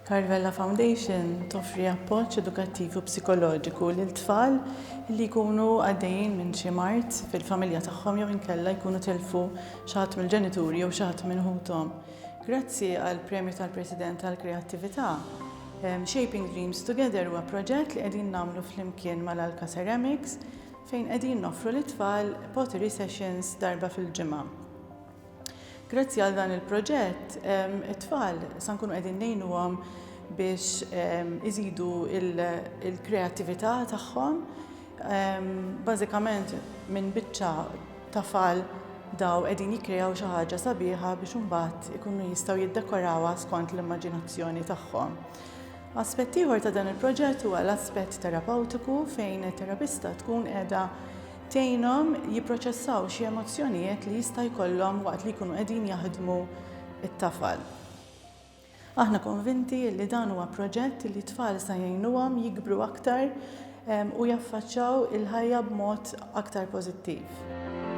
Carvella Foundation toffri appoġġ edukattiv u psikoloġiku lil tfal li jkunu għaddejjin minn xi mart fil-familja tagħhom jew inkella jkunu telfu xi ħadd mill-ġenituri jew xi ħadd minn ħuthom. Grazzi għall premju tal-President tal-Kreattività, Shaping Dreams Together huwa proġett li qegħdin nagħmlu flimkien mal-Alka Ceramics fejn qegħdin noffru lit-tfal pottery sessions darba fil-ġimgħa. Grazzi għal dan il-proġett, it-tfal sa nkunu qegħdin ngħinuhom biex iżidu il-kreattività tagħhom. Bażikament minn biċċa tfal daw qegħdin jikkreaw xi ħaġa sabiħa biex imbagħad ikunu jistgħu jiddekorawha skont l-immaġinazzjoni tagħhom. Aspett ieħor ta' dan il-proġett huwa l-aspett terapeutiku fejn it-terapista tkun qiegħda tgħinhom jipproċessaw xi emozzjonijiet li jista' jkollhom waqt li jkunu qegħdin jaħdmu it-tafal. Aħna konvinti li dan huwa proġett li t-tfal sa jgħinuhom jikbru aktar u jaffaċċjaw il-ħajja b'mod aktar pożittiv.